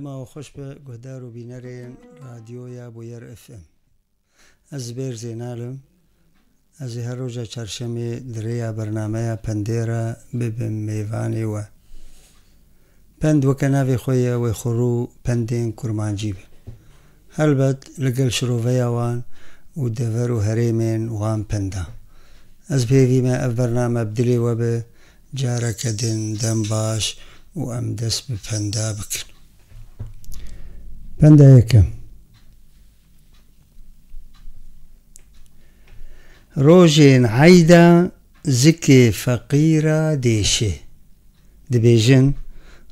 دما وخوش به گهدار و بینرین رادیویا بویر اف ام از بیر زینالم از هر روز چهارشنبه دریا برنامه پندیرا ببم میوانی و پند وکناوی خوی و خرو پندین کرمانجی به هلبت لقل شروفی وان و دفر و هریمین وان پندا از بیوی ما برنامه بدلی و به جارك دن باش و ام دس بپندا بکن پندا یکم روجين عيدا زكي فقيرة ديشي دبيجن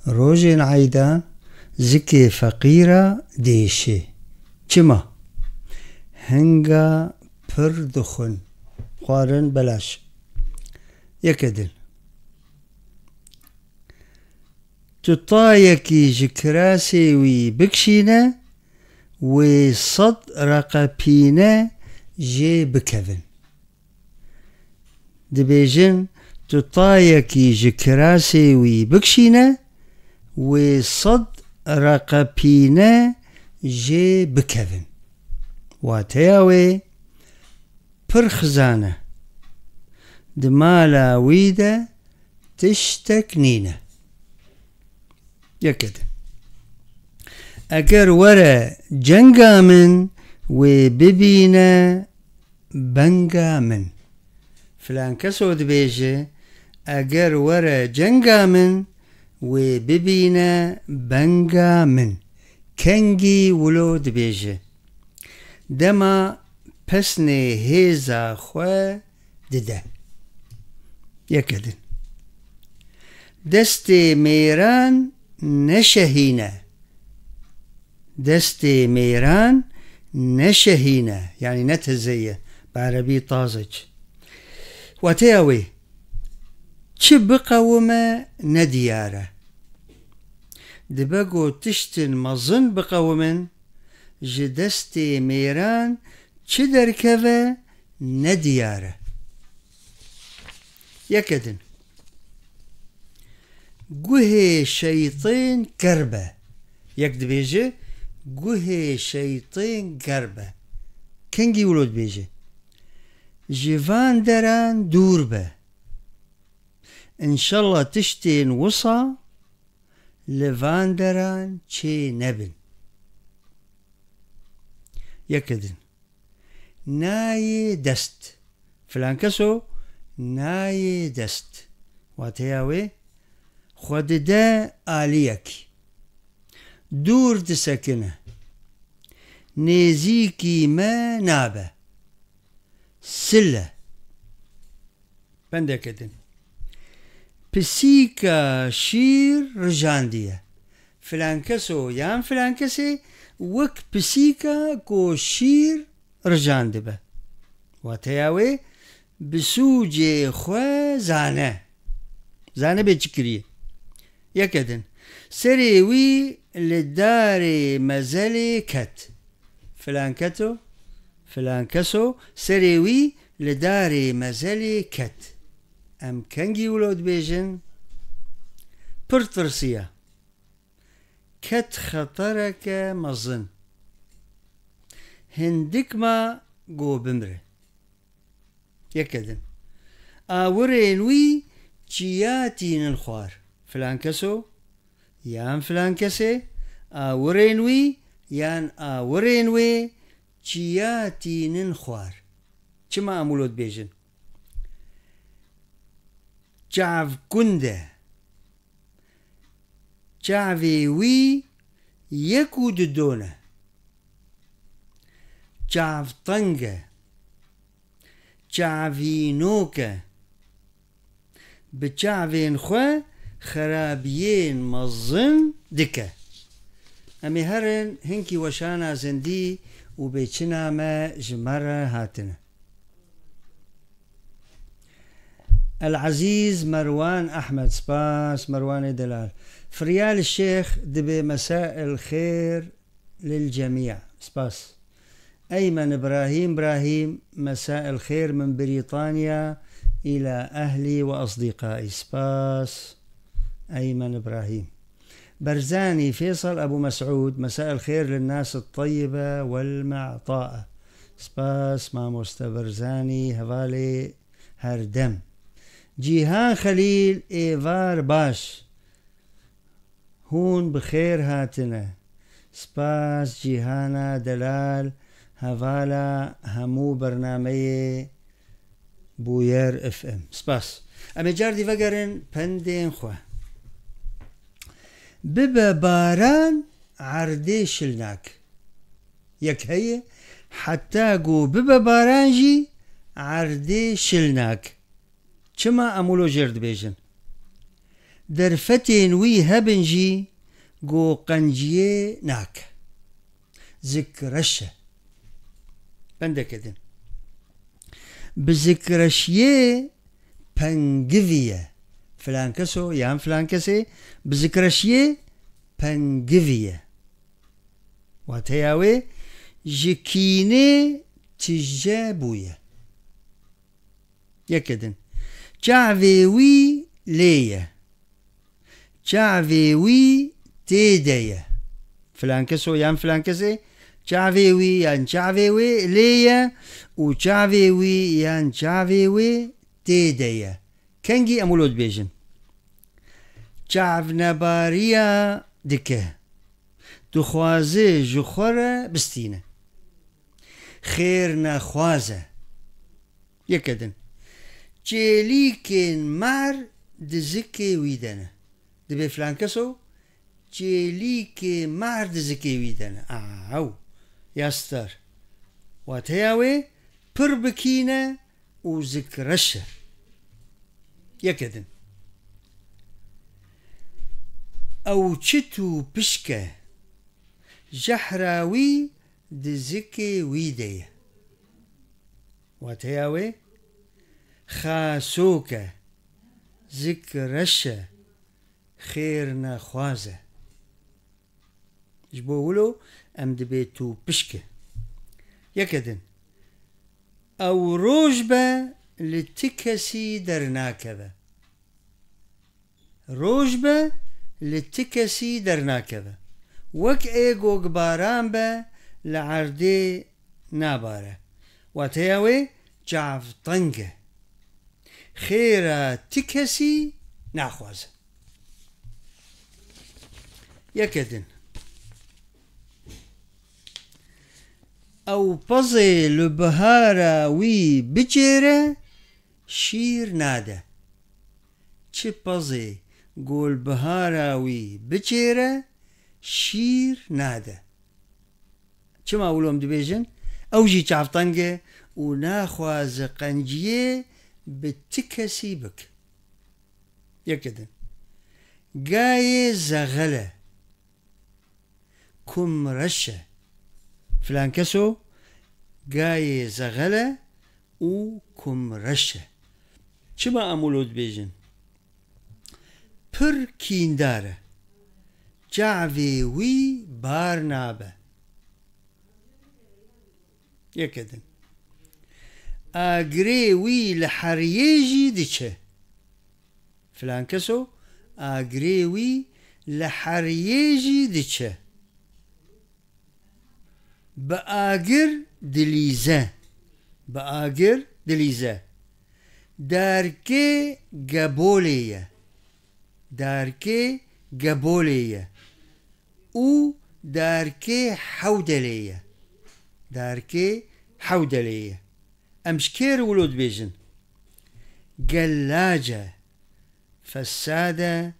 روجين عيدا زكي فقيرة ديشي چما هنگا پردخن خوارن بلاش يكدن تطايكي جكراسي وي بكشينا وصد رقبينا جي بكفن دبيجن تطايكي جكراسي وي بكشينا وصد رقبينا جي بكفن واتياوي برخزانة دمالا ويدا تشتكنينا يكد اگر ورا جنگا من وببينا بنگا من فلان كسود بيجي اگر ورا جنگا من وببينا بنگا من كنجي ولود بيجي دما پسني هيزا خوا دده يكدن دستي ميران نشهينا دستي ميران نشهينا يعني نتزيه بعربي طازج واتياوي چبقا وما نديارة دبقو تشتن مظن بقومن جدستي ميران چدر كذا نديارة يكدن قهي شيطين كربة يكد بيجي قهي شيطين كربة كنجي ولود بيجي جيفان دران دور به ان شاء الله تشتين وصا لفان دران چه نبن يكدن ناي دست فلان كسو ناي دست واتياوي خود دا آليك دور دسكنه نزيكي ما نابه سلة بندكتن بسيكا شير رجاندية فلان كسو يان فلان كسي وك بسيكا كو شير رجاندبه واتياوي بسوجي خوا زانه بچكريه يكدن سريوي للدار مزالي كت فلان كسو سريوي لدار مزالي كت ام كنجي ولود بيجن برترسيا كت خطرك مظن هندك ما قو بمره يكدن آورينوي جياتين الخوار فلان كسو يان فلان كسي آورينوي يان آورينوي جياتين خوار چما امولود بيجن جعف كنده جعفي وي يكو ددونه جعف طنقه جعفي نوكه بجعفين خوا خرابيين مظن دكه امي هرن هنكي وشانا زندي وبيتشنا ما جمرة هاتنا العزيز مروان أحمد سباس مروان دلال فريال الشيخ دبي مساء الخير للجميع سباس أيمن إبراهيم مساء الخير من بريطانيا إلى أهلي وأصدقائي سباس أيمن إبراهيم برزاني فيصل أبو مسعود، مساء الخير للناس الطيبة والمعطاءة. سباس ماموستا برزاني هفالي هردم. جيهان خليل إيفار باش هون بخير هاتنا. سباس جيهانا دلال هفالا همو برنامج بوير اف ام. سباس أمي جاردي فقرن پندين خواه. ببا باران عردي شلناك يك هي حتى قو ببا بارانجي عردي شلناك چما امولو جرد بيجن درفتين وي هبنجي قو قنجيه ناك ذكرشة بندك ادن بذكرشيه پنگوية فلانكسو يام فلانكسي بذكرشيه پنگوية واتياوي جكيني تجابوية يكدن چاويوي ليه چاويوي تيدية فلانكسو يام فلانكسي چاويوي يان چاويوي ليه و چاويوي يان چاويوي تيدية كنجي امولود بيجن چاو نباريا دكه دخوازه جخوره بستينه خير نخوازه يكدن چيليكين مار دزكي ويدنه دبي فلانكسو چيليكي مار دزكي ويدنه او ياستر واتياوي پربكينه وذكرشه يكدن او چتو پشكه جحراوي دزكي ويديه واتياوي خاسوكه ذكرشه خير نخوازه جبولو ام دبيتو بشكه يكدن او روجبه لتكسي درناكبه روجبه لتكسي درناكبه وك ايغو قباران به لعردي ناباره واتياوي جعف طنقه خيرا تكسي ناخوازه يكدن او بزي لبهارا وي بجيره شير ناده چه بزي قول بهارا وي بجيره شير ناده چه ما اولوم دبيجن او جي چاف طنقه و ناخواز قنجيه بتكسي بك يكدن قاي زغله كم رشه فلانكسو قاي زغله و كم رشه چه ما امولود بيجن پر كينداره جعوي وي بارنابه يكدن اغري وي لحريجي ديچه فلانكسو اغري وي لحريجي ديچه باغر دليزه باغر دليزه داركي قبوليه داركي قبوليه و داركي حودليه داركي حودليه امشكير ولود بيجن قلاجة فسادة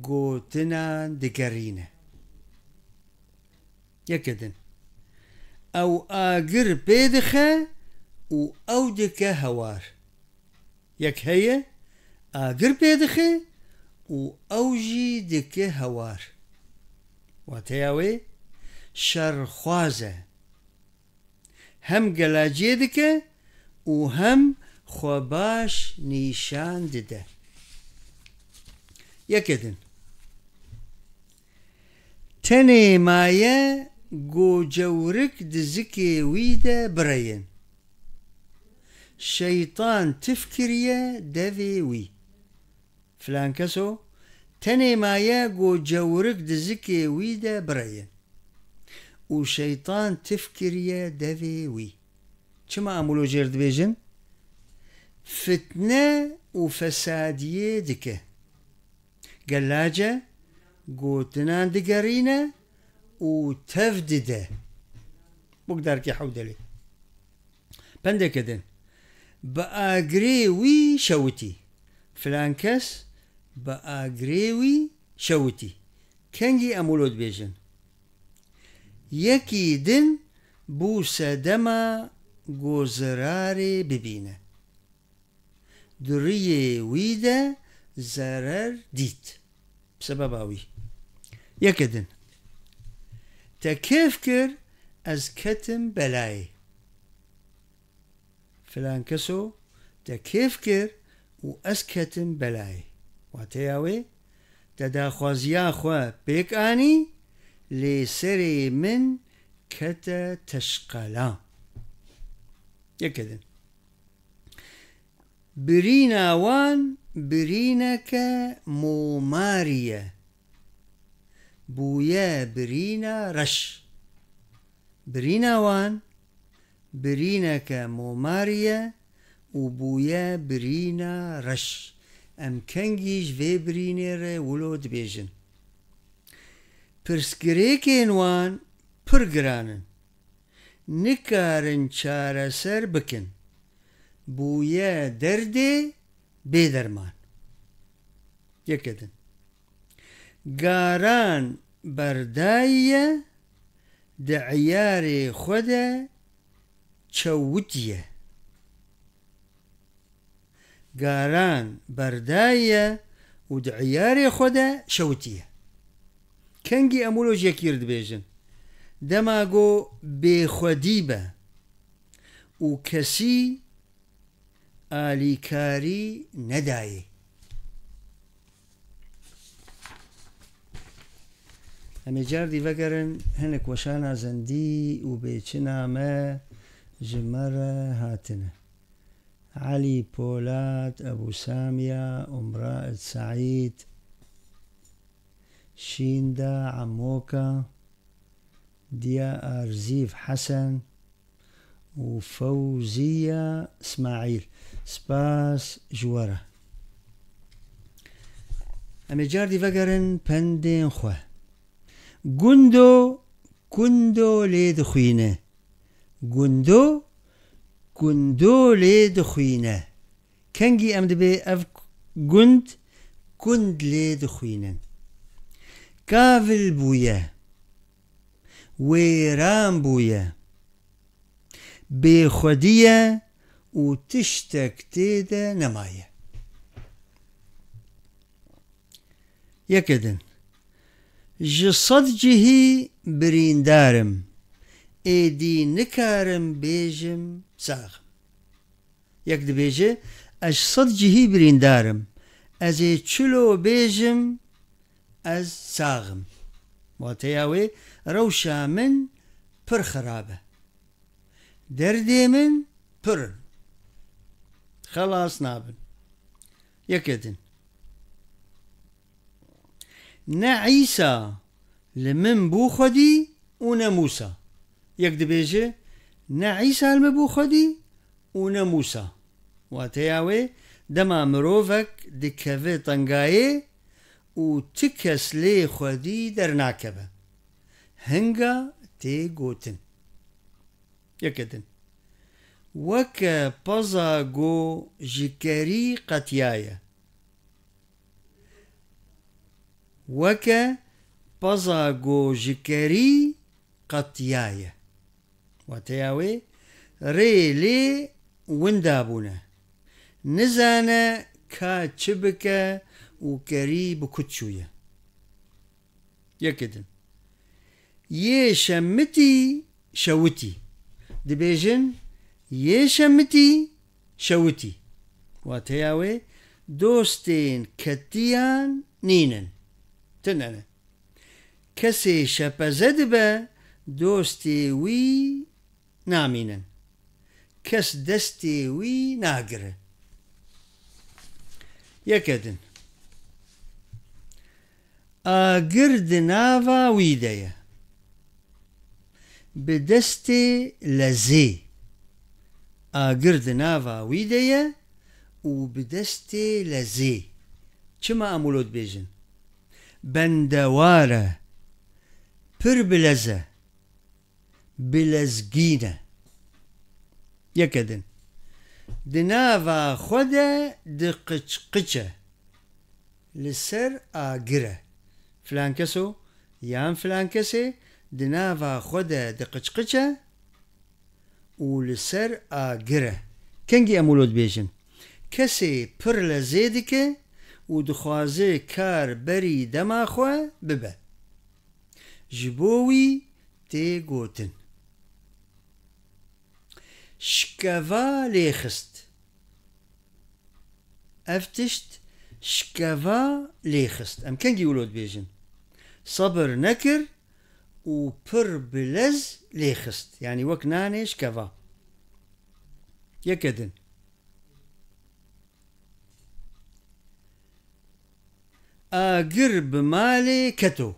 قوتنا دقرينة يكدن او اقر بيدخة و اودك هوار يك هي اقر بيدخة و اوجي دك هوار واتياوي شرخوازة هم قلاجي دك و هم خواباش نيشان دده يكدن تني مايا قو جورك دزكي ويدا برين شيطان تفكريا دافي وي فلانكسو تني مايا جو جورك دزكي ويدا برين وشيطان تفكريا دافي وي چما عملو جرد بيجن فتنة وفسادية دكه قلاجة قوتنان دقارينا وتفدده بقدر كي حودلي بنده كدن بأقريوي شوتي فلان كس بأقريوي شوتي كنجي أمولود بيجن يكي دن بوسا دما قوزراري ببينه دريه ويدا زرر ديت بسبب اوي يكدن تكيفكر از كتم بلاي فلان كسو تكيفكر و از كتم بلاي واتياوي تدا خوازيا خوا بيك اني لسري من كتا تشقلا يكدن برينا وان برينك مومارية بويا برينا رش برينا وان برينك مومارية وبويا برينا رش ام كنجيش في برينير ولود بيجن پرسگریکین وان پرگرانن نکارن چاره سر بکن بویا درده بدرمان یکدن گاران بردایه دعیار خود چوتیه گاران بردایه و دعیار خود شوتیه کنگی امولو جکیر دبیجن دماغو بخودیبه و کسی آلیکاری ندایی امی جاردی وگرن هنک وشانا زندی و بیچنا ما جمره هاتنه علي بولاد أبو سامية أمراء سعيد شيندا عموكا ديا أرزيف حسن وفوزية إسماعيل سباس جوارة أمي جاردي فقرن بندين خواه قندو ليد خوينه قندو ليد خوينه كنجي أمد بي أف قند ليد خوينن كافل بويا ويران بويا بخودية وتشتك تيدا نمايا يكدن جصدجه بريندارم ايدي نكارم بيجم ساغم يكد بيجي اش صدجه بريندارم ازي چلو بيجم از ساغم واتياوي روشا من پر خرابه دردي من پر خلاص نابن يكدن نا عيسى لمن بو خدي ونا موسى يكد بيجي نا عيسى لمن بو خدي ونا موسى واتياوي دما مروفك دكافي طنقاي و تكس لي خدي درناكبه هنگا تي گوتن يكدن وكا بزاغو جكري قتيايا وكا بزاغو جكري قتيايا واتياوي ري لي وندابونا نزانا كا چبكا وكري بكتشويا يكدن يشمتي شوتي دبيجن يشمتي شوتي واتياوي دوستين كتيان نينن تنانا كسي شبزدبا دوستي وي نامينن كس دستي وي ناقره يكدن ئاگرد ناوا ویدەیە بدەستێ لە زێ ئاگرد ناوا ویدەیە و بدەستێ لە زێ چما ئەمولۆت بێژن بەندەوارە پر بلەزە بلەزگینە یەکەدن دناوا خۆدە دقچقچە لەسەر ئاگرە فلان کەسۆ یان فلان کەسێ دناوا خۆدە دقچقچە و لەسەر ئاگرە کەنگی ئەمولۆت بێژن کەسێ پر لە زێ دکە و دخوازێ کار بەری دەماخۆ ببە ji bo wî tê gotin şikeva lêxist ev tişt şikeva lêxist em kengî wilot bêjin sabir nekir û pir bilez lêxist yanî wek nanê şikeva yekedin agir bi malê keto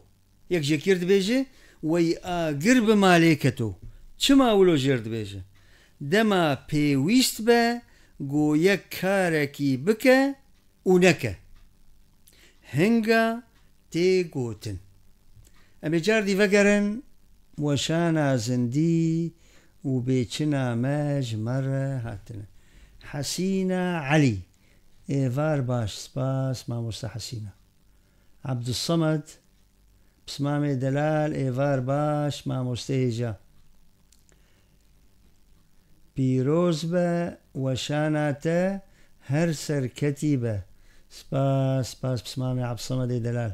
yek jekir dibêje wey agir bi malê keto çima wilo jêr dibêje dema pêwîst be got yek karekî bike û neke hinga tê gotin em ê car dî vegerin weşana zindî û bêçina me ji me re hatine Hesîna Elî êvar baş spas mamoste Hesîna Abdulsamed بسمامê Delal êvar baş mamoste hêja pîroz be weşana te her serketî be spas spas بسمامê Abdulsamedê Delal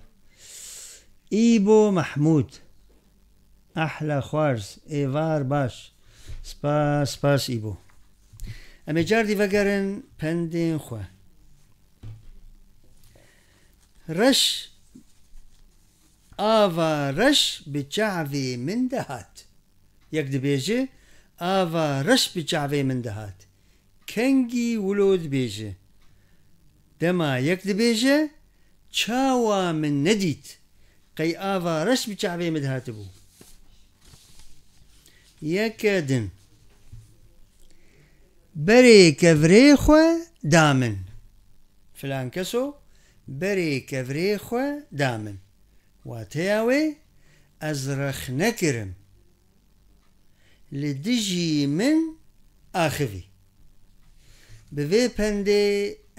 îbo Mehmûd ehla xwarz êvar baş spas spas îbo em ê car dî vegerin pendên xwe reş ava reş bi çavê min de hat yek dibêje ava reş bi çavê min de hat kengî wilo dibêje dema yek dibêje çawa min nedît qey ava reş bi çavê min de hatibû yekedin berê kevirê xwe da min filan keso berê kevirê xwe da min واتەیە wê ez rex nekirim li dijî min axivî bi vê pendê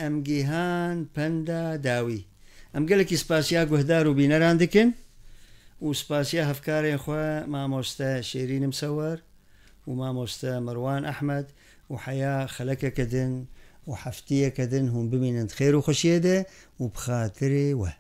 em gîhan penda dawî em gelekî spasiya guhdar û bîneran dikin û spasiya hevkarên xwe mamoste Şêrîn Imsewer û mamoste Mirwan Ehmed û heya xelekeke din û heftiyeke din hûn bimînin xêr û xweşiyê de û bi xatirê we